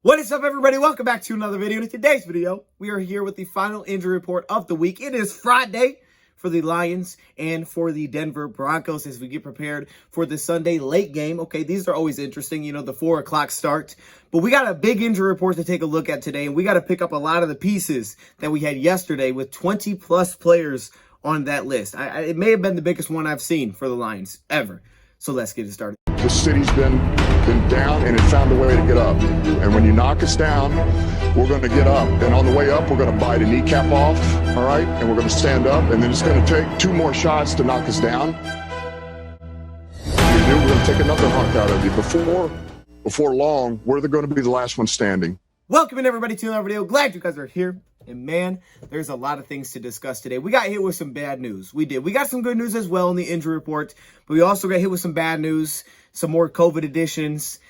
What is up, everybody? Welcome back to another video. In today's video, we are here with the final injury report of the week. It is Friday for the Lions and for the Denver Broncos as we get prepared for the Sunday late game. Okay, these are always interesting, you know, the 4 o'clock start. But we got a big injury report to take a look at today, and we got to pick up a lot of the pieces that we had yesterday with 20-plus players on that list. It may have been the biggest one I've seen for the Lions ever. So let's get it started. The city's been down, and it found a way to get up. And when you knock us down, we're going to get up. And on the way up, we're going to bite a kneecap off, all right? And we're going to stand up, and then it's going to take 2 more shots to knock us down. We're going to take another hunk out of you. Before long, we're going to be the last one standing. Welcome in, everybody, to another video. Glad you guys are here. And man, there's a lot of things to discuss today. We got hit with some bad news. We did. We got some good news as well in the injury report, but we also got hit with some bad news, some more COVID additions,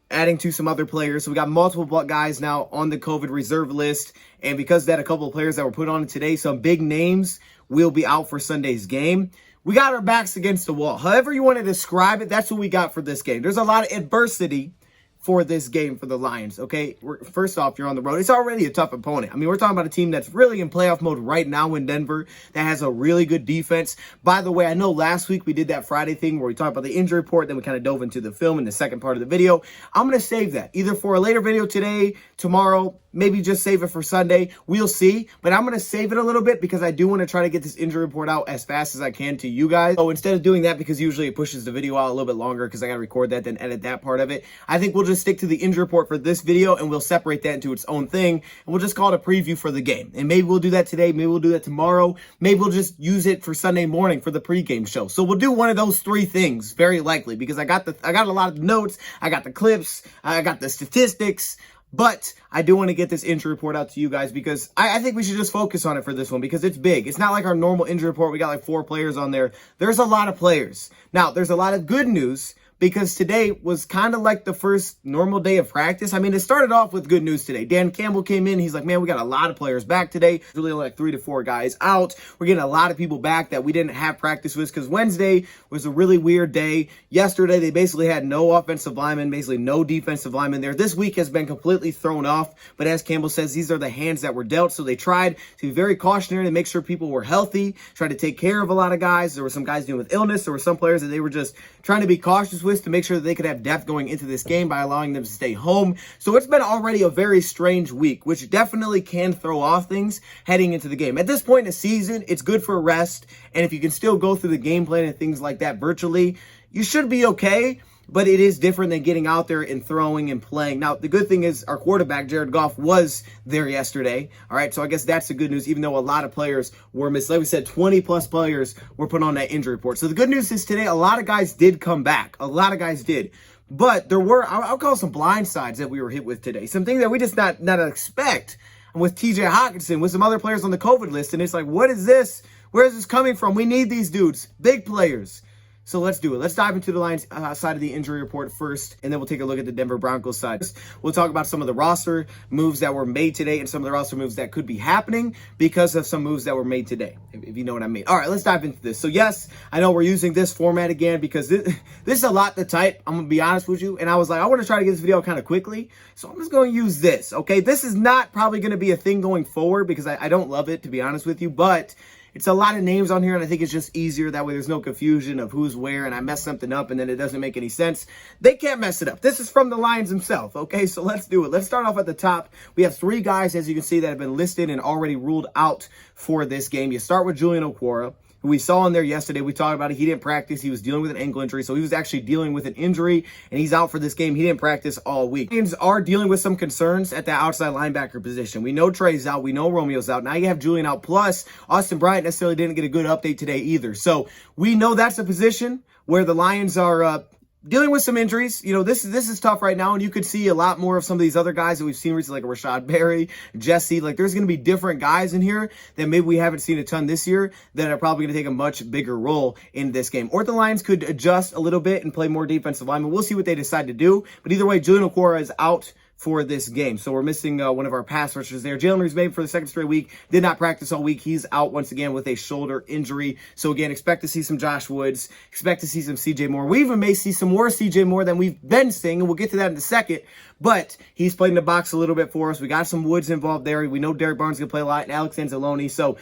adding to some other players. So we got multiple guys now on the COVID reserve list. And because of that, a couple of players that were put on today, some big names will be out for Sunday's game. We got our backs against the wall. However you want to describe it, that's what we got for this game. There's a lot of adversity for this game for the Lions, okay? First off, you're on the road. It's already a tough opponent. I mean, we're talking about a team that's really in playoff mode right now in Denver that has a really good defense. By the way, I know last week we did that Friday thing where we talked about the injury report, then we kind of dove into the film in the second part of the video. I'm going to save that either for a later video today, tomorrow, maybe just save it for Sunday. We'll see. But I'm going to save it a little bit because I do want to try to get this injury report out as fast as I can to you guys. So instead of doing that, because usually it pushes the video out a little bit longer because I got to record that, then edit that part of it, I think we'll just stick to the injury report for this video and we'll separate that into its own thing. And we'll just call it a preview for the game. And maybe we'll do that today. Maybe we'll do that tomorrow. Maybe we'll just use it for Sunday morning for the pregame show. So we'll do one of those 3 things, very likely, because I got a lot of notes. I got the clips. I got the statistics. But I do want to get this injury report out to you guys because I think we should just focus on it for this one because it's big. It's not like our normal injury report. We got like 4 players on there. There's a lot of players. Now, there's a lot of good news because today was kind of like the first normal day of practice. I mean, it started off with good news today. Dan Campbell came in. He's like, man, we got a lot of players back today. Really only like 3 to 4 guys out. We're getting a lot of people back that we didn't have practice with because Wednesday was a really weird day. Yesterday, they basically had no offensive linemen, basically no defensive linemen there. This week has been completely thrown off. But as Campbell says, these are the hands that were dealt. So they tried to be very cautionary to make sure people were healthy, tried to take care of a lot of guys. There were some guys dealing with illness. There were some players that they were just trying to be cautious with to make sure that they could have depth going into this game by allowing them to stay home. So it's been already a very strange week, which definitely can throw off things heading into the game. At this point in the season, it's good for rest. And if you can still go through the game plan and things like that virtually, you should be okay. But it is different than getting out there and throwing and playing. Now, the good thing is our quarterback, Jared Goff, was there yesterday. All right, so I guess that's the good news, even though a lot of players were missed. Like we said, 20-plus players were put on that injury report. So the good news is today, a lot of guys did come back. A lot of guys did. But there were, I'll call some blind sides that we were hit with today. Some things that we just not expect. And with TJ Hawkinson, with some other players on the COVID list. And it's like, what is this? Where is this coming from? We need these dudes. Big players. So let's do it. Let's dive into the Lions side of the injury report first, and then we'll take a look at the Denver Broncos side. We'll talk about some of the roster moves that were made today and some of the roster moves that could be happening because of some moves that were made today, if you know what I mean. All right, let's dive into this. So yes, I know we're using this format again because this is a lot to type. I'm going to be honest with you. And I was like, I want to try to get this video kind of quickly. So I'm just going to use this, okay? This is not probably going to be a thing going forward because I don't love it, to be honest with you, but it's a lot of names on here, and I think it's just easier. That way there's no confusion of who's where, and I mess something up, and then it doesn't make any sense. They can't mess it up. This is from the Lions themselves, okay? So let's do it. Let's start off at the top. We have 3 guys, as you can see, that have been listed and already ruled out for this game. You start with Julian Okwara, who we saw in there yesterday. We talked about it. He didn't practice. He was dealing with an ankle injury, so he was actually dealing with an injury, and he's out for this game. He didn't practice all week. Lions are dealing with some concerns at the outside linebacker position. We know Trey's out. We know Romeo's out. Now you have Julian out. Plus, Austin Bryant necessarily didn't get a good update today either. So we know that's a position where the Lions are dealing with some injuries. You know, this is tough right now, and you could see a lot more of some of these other guys that we've seen recently, like Rashad Berry, Jesse. Like, there's going to be different guys in here that maybe we haven't seen a ton this year that are probably going to take a much bigger role in this game. Or the Lions could adjust a little bit and play more defensive linemen. We'll see what they decide to do. But either way, Julian Okwara is out for this game. So we're missing one of our pass rushers there. Jalen Reeves-Maybin for the second straight week did not practice all week. He's out once again with a shoulder injury. So again, expect to see some Josh Woods, expect to see some CJ Moore. We even may see some more CJ Moore than we've been seeing, and we'll get to that in a second. But he's played in the box a little bit for us. We got some Woods involved there. We know Derek Barnes is going to play a lot, and Alex Anzalone. So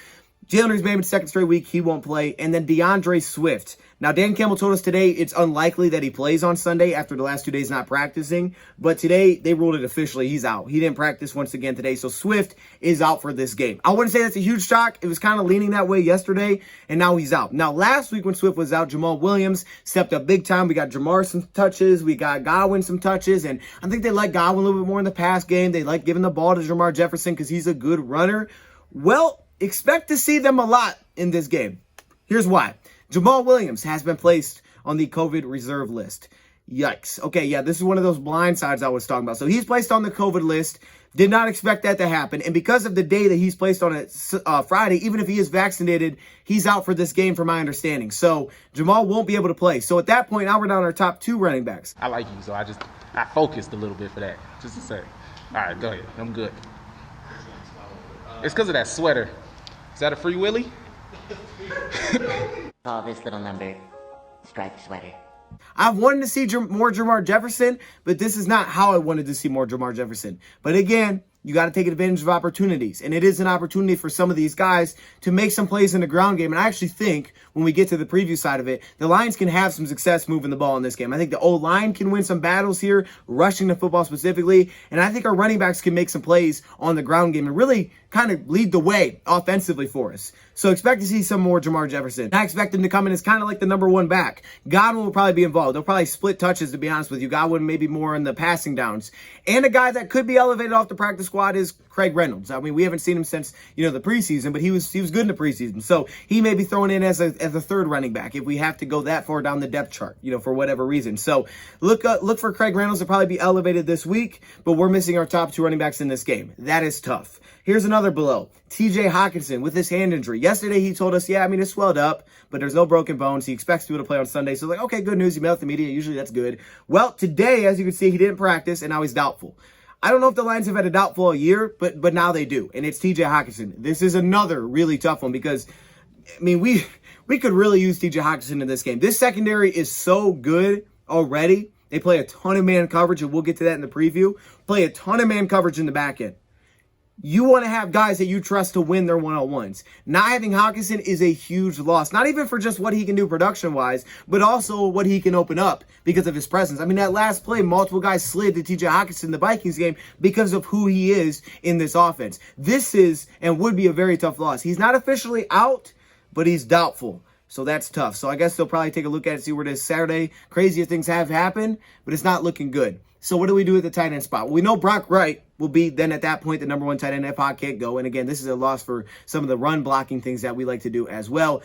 Jalen Reeves-Maybin, second straight week, he won't play. And then DeAndre Swift. Now, Dan Campbell told us today it's unlikely that he plays on Sunday after the last 2 days not practicing. But today, they ruled it officially. He's out. He didn't practice once again today. So Swift is out for this game. I wouldn't say that's a huge shock. It was kind of leaning that way yesterday, and now he's out. Now, last week when Swift was out, Jamal Williams stepped up big time. We got Jamar some touches. We got Godwin some touches. And I think they like Godwin a little bit more in the pass game. They like giving the ball to Jamar Jefferson because he's a good runner. Well, expect to see them a lot in this game. Here's why. Jamal Williams has been placed on the COVID reserve list. Yikes. Okay, yeah, this is one of those blind sides I was talking about. So he's placed on the COVID list. Did not expect that to happen. And because of the day that he's placed on it, Friday, even if he is vaccinated, he's out for this game from my understanding. So Jamal won't be able to play. So at that point, now we're down our top 2 running backs. I like you, so I focused a little bit for that, just to say. All right, go ahead. I'm good. It's because of that sweater. Is that a Free Willy? Call this little number striped sweater. I've wanted to see more Jamar Jefferson, but this is not how I wanted to see more Jamar Jefferson. But again, you got to take advantage of opportunities. And it is an opportunity for some of these guys to make some plays in the ground game. And I actually think when we get to the preview side of it, the Lions can have some success moving the ball in this game. I think the O-line can win some battles here, rushing the football specifically. And I think our running backs can make some plays on the ground game and really kind of lead the way offensively for us. So expect to see some more Jamar Jefferson. I expect him to come in as kind of like the number 1 back. Godwin will probably be involved. They'll probably split touches, to be honest with you. Godwin maybe more in the passing downs. And a guy that could be elevated off the practice squad is Craig Reynolds. I mean, we haven't seen him since, the preseason, but he was good in the preseason. So he may be thrown in as a third running back if we have to go that far down the depth chart, for whatever reason. So look for Craig Reynolds to probably be elevated this week, but we're missing our top 2 running backs in this game. That is tough. Here's another below. TJ Hawkinson with his hand injury. Yesterday he told us, it swelled up, but there's no broken bones. He expects to be able to play on Sunday. So okay, good news. He met with the media. Usually that's good. Well, today, as you can see, he didn't practice, and now he's doubtful. I don't know if the Lions have had a doubtful all year, but now they do. And it's TJ Hawkinson. This is another really tough one because, we could really use TJ Hawkinson in this game. This secondary is so good already. They play a ton of man coverage, and we'll get to that in the preview. Play a ton of man coverage in the back end. You want to have guys that you trust to win their one-on-ones. Not having Hawkinson is a huge loss. Not even for just what he can do production-wise, but also what he can open up because of his presence. That last play, multiple guys slid to TJ Hawkinson in the Vikings game because of who he is in this offense. This is and would be a very tough loss. He's not officially out, but he's doubtful. So that's tough. So I guess they'll probably take a look at it, see where it is Saturday. Crazier things have happened, but it's not looking good. So what do we do at the tight end spot? Well, we know Brock Wright will be then at that point the number 1 tight end if Pod can't go. And again, this is a loss for some of the run blocking things that we like to do as well.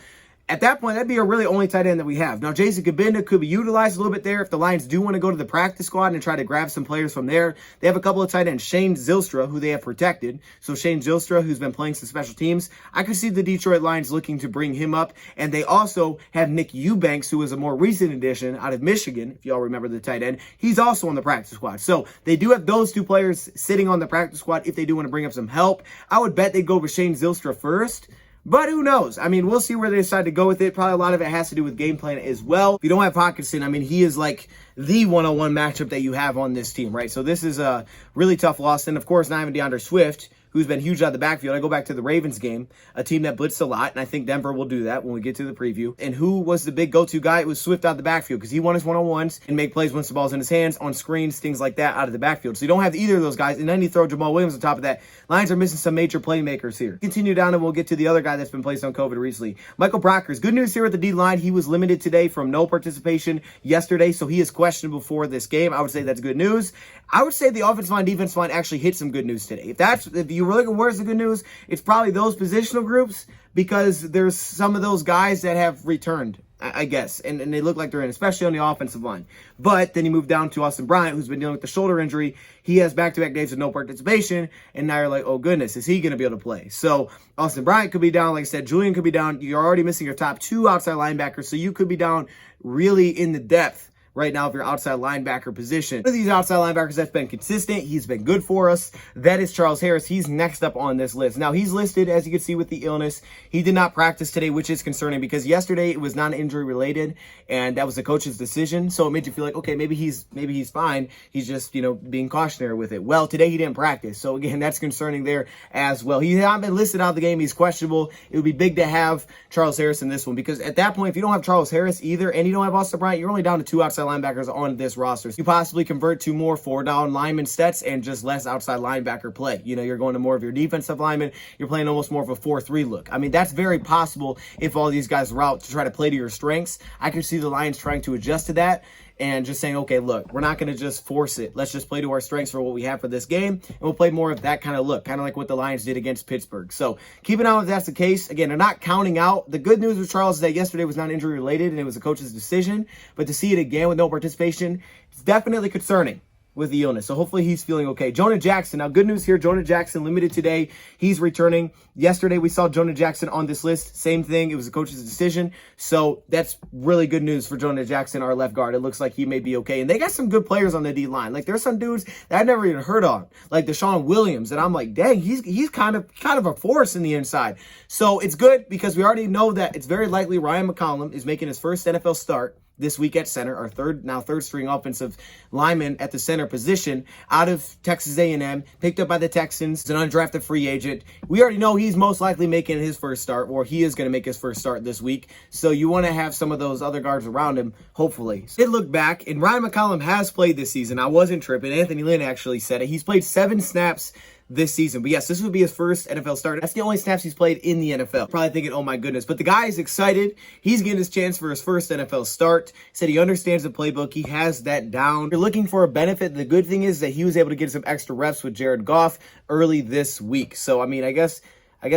At that point, that'd be a really only tight end that we have. Now, Jason Kabinda could be utilized a little bit there if the Lions do want to go to the practice squad and try to grab some players from there. They have a couple of tight ends. Shane Zylstra, who they have protected. So Shane Zylstra, who's been playing some special teams. I could see the Detroit Lions looking to bring him up. And they also have Nick Eubanks, who is a more recent addition out of Michigan, if y'all remember the tight end. He's also on the practice squad. So they do have those 2 players sitting on the practice squad if they do want to bring up some help. I would bet they'd go with Shane Zylstra first. But who knows? We'll see where they decide to go with it. Probably a lot of it has to do with game plan as well. If you don't have Hawkinson, he is like the one-on-one matchup that you have on this team, right? So this is a really tough loss. And, of course, not even DeAndre Swift, who's been huge out of the backfield. I go back to the Ravens game, a team that blitzed a lot, and I think Denver will do that when we get to the preview. And who was the big go-to guy? It was Swift out of the backfield because he won his one-on-ones and make plays once the ball's in his hands, on screens, things like that out of the backfield. So you don't have either of those guys, and then you throw Jamal Williams on top of that. Lions are missing some major playmakers here. Continue down, and we'll get to the other guy that's been placed on COVID recently. Michael Brockers. Good news here at the D-line. He was limited today from no participation yesterday, so he is questionable for this game. I would say that's good news. I would say the offensive line, defensive line actually hit some good news today. If you were looking, where's the good news? It's probably those positional groups because there's some of those guys that have returned, I guess, and they look like they're in, especially on the offensive line. But then you move down to Austin Bryant, who's been dealing with the shoulder injury. He has back-to-back days with no participation, and now you're like, oh goodness, is he going to be able to play? So Austin Bryant could be down, like I said, Julian could be down. You're already missing your top 2 outside linebackers, so you could be down really in the depth right now of your outside linebacker position. One of these outside linebackers that's been consistent, he's been good for us, that is Charles Harris. He's next up on this list. Now, he's listed, as you can see, with the illness. He did not practice today, which is concerning because yesterday it was non-injury related, and that was the coach's decision. So it made you feel like, okay, maybe he's fine. He's just, being cautionary with it. Well, today he didn't practice. So again, that's concerning there as well. He's not been listed out of the game. He's questionable. It would be big to have Charles Harris in this one because at that point, if you don't have Charles Harris either and you don't have Austin Bryant, you're only down to 2 outside linebackers on this roster. So you possibly convert to more 4-down lineman sets and just less outside linebacker play. You're going to more of your defensive linemen. You're playing almost more of a 4-3 look. I mean, that's very possible if all these guys route to try to play to your strengths. I can see the Lions trying to adjust to that and just saying, okay, look, we're not going to just force it. Let's just play to our strengths for what we have for this game, and we'll play more of that kind of look, kind of like what the Lions did against Pittsburgh. So keep an eye on if that's the case. Again, they're not counting out. The good news with Charles is that yesterday was not injury related, and it was the coach's decision. But to see it again with no participation, it's definitely concerning with the illness. So hopefully he's feeling okay. Jonah Jackson. Now, good news here. Jonah Jackson limited today. He's returning. Yesterday, we saw Jonah Jackson on this list. Same thing. It was the coach's decision. So that's really good news for Jonah Jackson, our left guard. It looks like he may be okay. And they got some good players on the D-line. Like, there's some dudes that I've never even heard of, like Deshaun Williams. And I'm like, dang, he's kind of a force in the inside. So it's good because we already know that it's very likely Ryan McCollum is making his first NFL start this week at center, our third string offensive lineman at the center position out of Texas A&M, picked up by the Texans, an undrafted free agent. We already know he's most likely making his first start, or he is going to make his first start this week. So you want to have some of those other guards around him, hopefully. So look back, and Ryan McCollum has played this season. I wasn't tripping. Anthony Lynn actually said it. He's played 7 snaps this season. But yes, this would be his first NFL start. That's the only snaps he's played in the NFL. Probably thinking, oh my goodness. But the guy is excited. He's getting his chance for his first NFL start. He said he understands the playbook. He has that down. If you're looking for a benefit, the good thing is that he was able to get some extra reps with Jared Goff early this week. So, I mean, I guess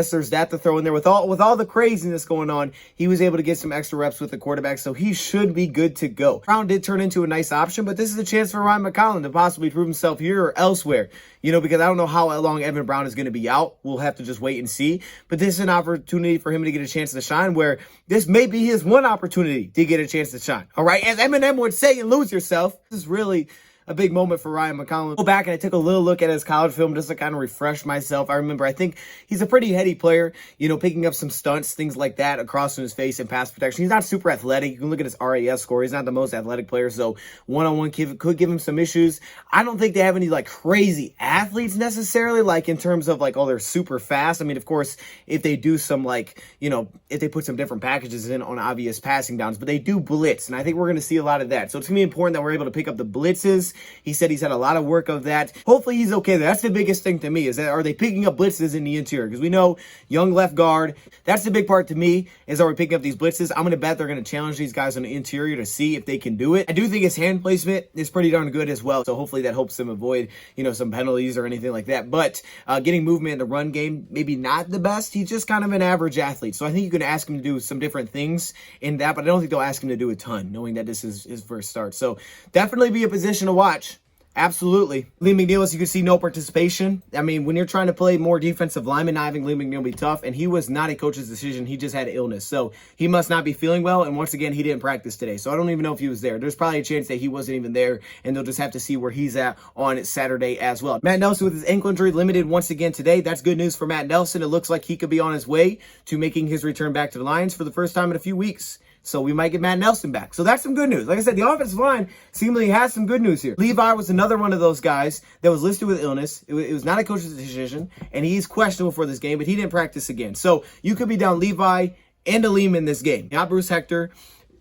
there's that to throw in there. With all the craziness going on, he was able to get some extra reps with the quarterback, so he should be good to go. Brown did turn into a nice option, but this is a chance for Ryan McCollum to possibly prove himself here or elsewhere. Because I don't know how long Evan Brown is going to be out. We'll have to just wait and see. But this is an opportunity for him to get a chance to shine, where this may be his one opportunity to get a chance to shine. All right, as Eminem would say, and lose yourself. This is really a big moment for Ryan McCollum. Go back and I took a little look at his college film just to kind of refresh myself. I think he's a pretty heady player, picking up some stunts, things like that across from his face and pass protection. He's not super athletic. You can look at his RAS score. He's not the most athletic player, so one-on-one could give him some issues. I don't think they have any crazy athletes necessarily, in terms of they're super fast. I mean, of course, if they do some if they put some different packages in on obvious passing downs, but they do blitz, and I think we're going to see a lot of that. So it's going to be important that we're able to pick up the blitzes. He said he's had a lot of work of that. Hopefully he's okay there. That's the biggest thing to me, is that are they picking up blitzes in the interior? Because we know young left guard, that's the big part to me, is are we picking up these blitzes? I'm going to bet they're going to challenge these guys on the interior to see if they can do it. I do think his hand placement is pretty darn good as well. So hopefully that helps him avoid, some penalties or anything like that. But getting movement in the run game, maybe not the best. He's just kind of an average athlete. So I think you can ask him to do some different things in that, but I don't think they'll ask him to do a ton, knowing that this is his first start. So definitely be a position to watch. Absolutely. Lee McNeil, as you can see, no participation. I mean, when you're trying to play more defensive lineman, not having Lee McNeil be tough, and he was not a coach's decision. He just had illness. So he must not be feeling well, and once again, he didn't practice today. So I don't even know if he was there. There's probably a chance that he wasn't even there, and they'll just have to see where he's at on Saturday as well. Matt Nelson with his ankle injury limited once again today. That's good news for Matt Nelson. It looks like he could be on his way to making his return back to the Lions for the first time in a few weeks. So we might get Matt Nelson back. So that's some good news. Like I said, the offensive line seemingly has some good news here. Levi was another one of those guys that was listed with illness. It was not a coach's decision, and he's questionable for this game, but he didn't practice again. So you could be down Levi and Aleem in this game. Not Bruce Hector.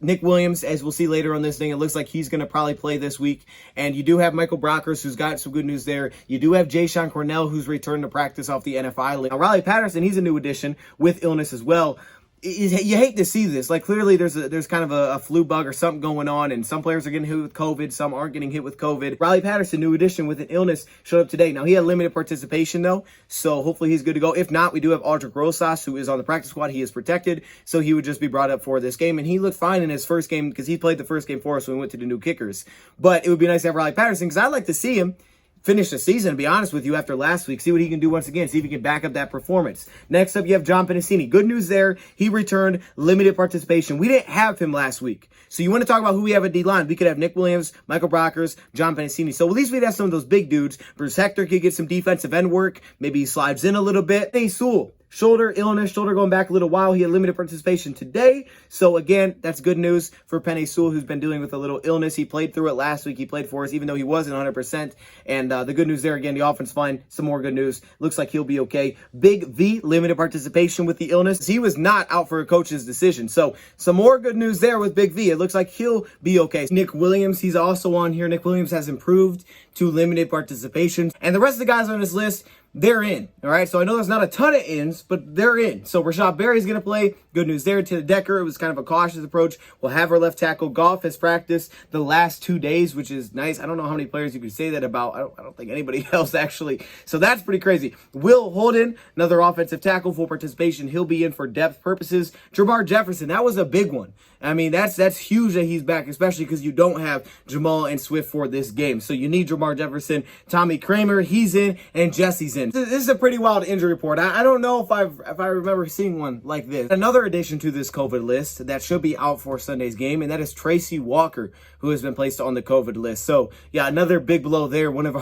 Nick Williams, as we'll see later on this thing, it looks like he's going to probably play this week. And you do have Michael Brockers, who's got some good news there. You do have Jayshon Cornell, who's returned to practice off the NFI list. Now, Riley Patterson, he's a new addition with illness as well. You hate to see this. Clearly there's kind of a flu bug or something going on, and some players are getting hit with COVID, some aren't getting hit with COVID. Riley Patterson, new addition with an illness, showed up today. Now, he had limited participation, though, so hopefully he's good to go. If not, we do have Aldrick Rosas, who is on the practice squad. He is protected, so he would just be brought up for this game, and he looked fine in his first game because he played the first game for us when we went to the new kickers. But it would be nice to have Riley Patterson, because I'd like to see him finish the season, to be honest with you, after last week. See what he can do once again. See if he can back up that performance. Next up, you have John Panesini. Good news there. He returned limited participation. We didn't have him last week. So you want to talk about who we have at D-line. We could have Nick Williams, Michael Brockers, John Panesini. So at least we'd have some of those big dudes. Bruce Hector could get some defensive end work. Maybe he slides in a little bit. Hey, Sewell. Shoulder illness, shoulder going back a little while. He had limited participation today. So again, that's good news for Penei Sewell, who's been dealing with a little illness. He played through it last week. He played for us, even though he wasn't 100%. And the good news there, again, the offense line. Some more good news. Looks like he'll be okay. Big V, limited participation with the illness. He was not out for a coach's decision. So some more good news there with Big V. It looks like he'll be okay. Nick Williams, he's also on here. Nick Williams has improved to limited participation. And the rest of the guys on this list, they're in, all right? So I know there's not a ton of ins, but they're in. So Rashad Berry's going to play. Good news there. To the Decker, it was kind of a cautious approach. We'll have our left tackle. Goff has practiced the last 2 days, which is nice. I don't know how many players you could say that about. I don't think anybody else, actually. So that's pretty crazy. Will Holden, another offensive tackle, full participation. He'll be in for depth purposes. Jermar Jefferson, that was a big one. I mean, that's huge that he's back, especially because you don't have Jamal and Swift for this game. So you need Jermar Jefferson. Tommy Kramer, he's in, and Jesse's in. This is a pretty wild injury report. I don't know if I remember seeing one like this. Another addition to this COVID list that should be out for Sunday's game, and that is Tracy Walker, who has been placed on the COVID list. So yeah, another big blow there. One of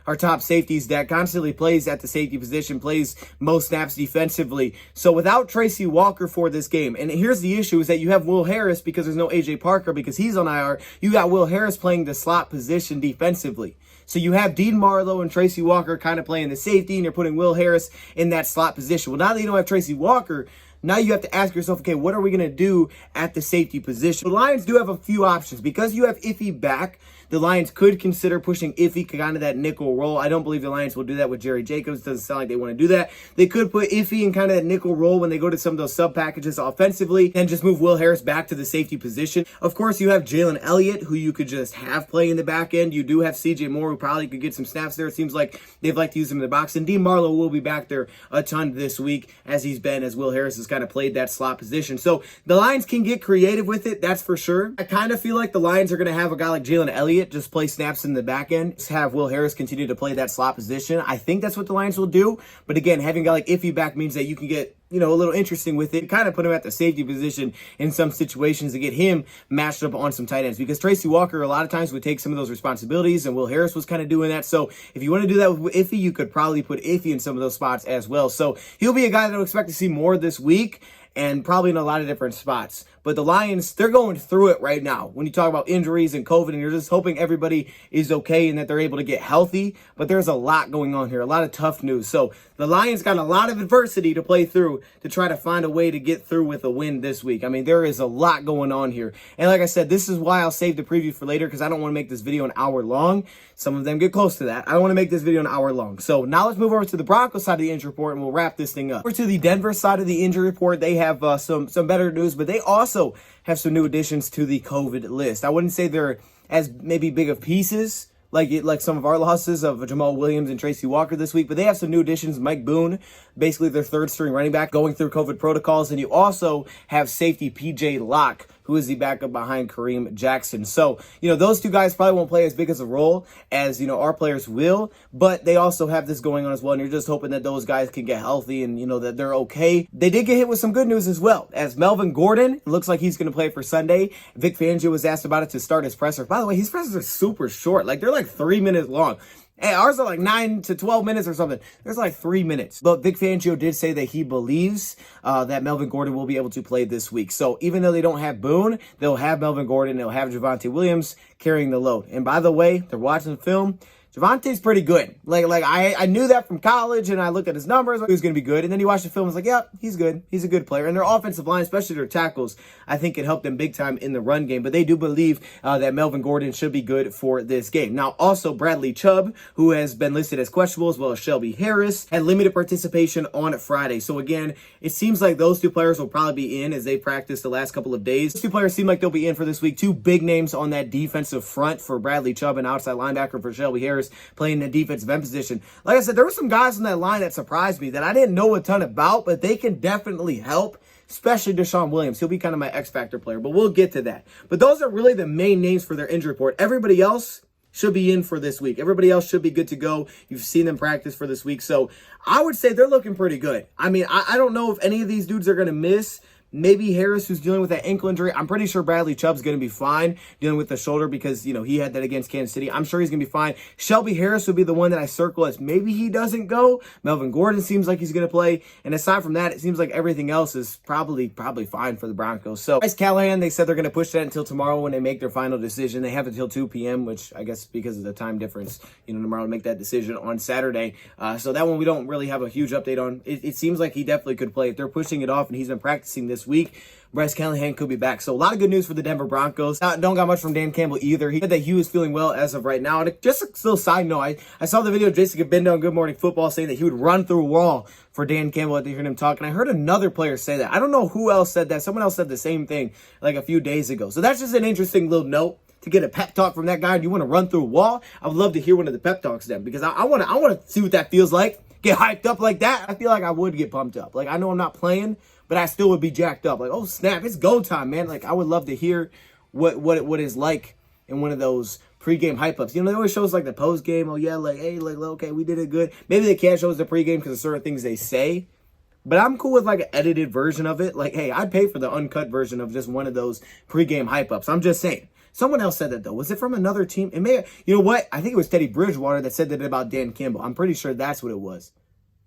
our top safeties that constantly plays at the safety position, plays most snaps defensively. So without Tracy Walker for this game, and here's the issue, is that you have Will Harris because there's no AJ Parker because he's on IR. You got Will Harris playing the slot position defensively. So you have Dean Marlowe and Tracy Walker kind of playing the safety, and you're putting Will Harris in that slot position. Well, now that you don't have Tracy Walker, now you have to ask yourself, okay, what are we going to do at the safety position? The Lions do have a few options. Because you have Iffy back, the Lions could consider pushing Iffy kind of that nickel role. I don't believe the Lions will do that with Jerry Jacobs. Doesn't sound like they want to do that. They could put Iffy in kind of that nickel role when they go to some of those sub packages offensively and just move Will Harris back to the safety position. Of course, you have Jalen Elliott, who you could just have play in the back end. You do have CJ Moore, who probably could get some snaps there. It seems like they'd like to use him in the box. And Dean Marlowe will be back there a ton this week, as he's been, as Will Harris has kind of played that slot position. So the Lions can get creative with it, that's for sure. I kind of feel like the Lions are going to have a guy like Jalen Elliott just play snaps in the back end, just have Will Harris continue to play that slot position. I think that's what the Lions will do. But again, having a guy like Iffy back means that you can get, a little interesting with it. Kind of put him at the safety position in some situations to get him matched up on some tight ends. Because Tracy Walker a lot of times would take some of those responsibilities, and Will Harris was kind of doing that. So if you want to do that with Iffy, you could probably put Iffy in some of those spots as well. So he'll be a guy that I'll expect to see more this week, and probably in a lot of different spots. But the Lions, they're going through it right now. When you talk about injuries and COVID, and you're just hoping everybody is okay and that they're able to get healthy. But there's a lot going on here, a lot of tough news. So the Lions got a lot of adversity to play through to try to find a way to get through with a win this week. I mean, there is a lot going on here. And like I said, this is why I'll save the preview for later, because I don't want to make this video an hour long. Some of them get close to that. I don't want to make this video an hour long. So now let's move over to the Broncos side of the injury report, and we'll wrap this thing up. Over to the Denver side of the injury report, they have some better news, but they also have some new additions to the COVID list. I wouldn't say they're as maybe big of pieces like some of our losses of Jamal Williams and Tracy Walker this week, but they have some new additions. Mike Boone, basically their third string running back, going through COVID protocols, and you also have safety PJ Locke, who is the backup behind Kareem Jackson. So, those two guys probably won't play as big as a role as, our players will, but they also have this going on as well, and you're just hoping that those guys can get healthy and, that they're okay. They did get hit with some good news as well, as Melvin Gordon, looks like he's going to play for Sunday. Vic Fangio was asked about it to start his presser. By the way, his pressers are super short. They're like 3 minutes long. Hey, ours are like 9 to 12 minutes or something. There's like 3 minutes. But Vic Fangio did say that he believes that Melvin Gordon will be able to play this week. So even though they don't have Boone, they'll have Melvin Gordon. They'll have Javonte Williams carrying the load. And by the way, they're watching the film. Javonte's pretty good. I knew that from college, and I looked at his numbers. He was going to be good. And then you watch the film, and it's like, yeah, he's good. He's a good player. And their offensive line, especially their tackles, I think can help them big time in the run game. But they do believe that Melvin Gordon should be good for this game. Now, also Bradley Chubb, who has been listed as questionable, as well as Shelby Harris, had limited participation on Friday. So again, it seems like those two players will probably be in as they practiced the last couple of days. Those two players seem like they'll be in for this week. Two big names on that defensive front for Bradley Chubb, and outside linebacker for Shelby Harris, playing the defensive end position. Like I said, there were some guys on that line that surprised me that I didn't know a ton about, but they can definitely help, especially Deshaun Williams. He'll be kind of my X-Factor player, but we'll get to that. But those are really the main names for their injury report. Everybody else, should be in for this week. Everybody else should be good to go. You've seen them practice for this week. So I would say they're looking pretty good. I mean, I don't know if any of these dudes are going to miss. Maybe Harris, who's dealing with that ankle injury. I'm pretty sure Bradley Chubb's going to be fine dealing with the shoulder because, you know, he had that against Kansas City. I'm sure he's going to be fine. Shelby Harris would be the one that I circle as maybe he doesn't go. Melvin Gordon seems like he's going to play. And aside from that, it seems like everything else is probably fine for the Broncos. So, Bryce Callahan, they said they're going to push that until tomorrow when they make their final decision. They have until 2 p.m., which I guess because of the time difference, you know, tomorrow to make that decision on Saturday. So that one we don't really have a huge update on. It seems like he definitely could play. If they're pushing it off and he's been practicing this week, Bryce Callahan could be back. So a lot of good news for the Denver Broncos. Don't got much from Dan Campbell either. He said that he was feeling well as of right now. And just a little side note, I saw the video of Jason Gabinda on Good Morning Football saying that he would run through a wall for Dan Campbell after hearing him talk. And I heard another player say that. I don't know who else said that. Someone else said the same thing like a few days ago. So that's just an interesting little note to get a pep talk from that guy. Do you want to run through a wall? I would love to hear one of the pep talks then because I want to see what that feels like. Get hyped up like that. I feel like I would get pumped up. Like, I know I'm not playing, but I still would be jacked up. Like, oh snap, it's go time, man. Like, I would love to hear what it's like in one of those pregame hype ups. You know, they always show us like the post game. Oh yeah, like, hey, like, okay, we did it good. Maybe they can't show us the pregame because of certain things they say. But I'm cool with like an edited version of it. Like, hey, I'd pay for the uncut version of just one of those pregame hype ups. I'm just saying. Someone else said that though. Was it from another team? It may. You know what? I think it was Teddy Bridgewater that said that about Dan Campbell. I'm pretty sure that's what it was.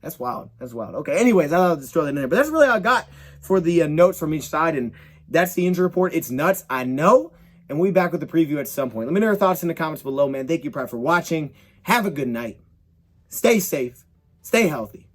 That's wild. That's wild. Okay, anyways, I'll just throw that in there. But that's really all I got for the notes from each side. And that's the injury report. It's nuts, I know. And we'll be back with the preview at some point. Let me know your thoughts in the comments below, man. Thank you, Pride, for watching. Have a good night. Stay safe. Stay healthy.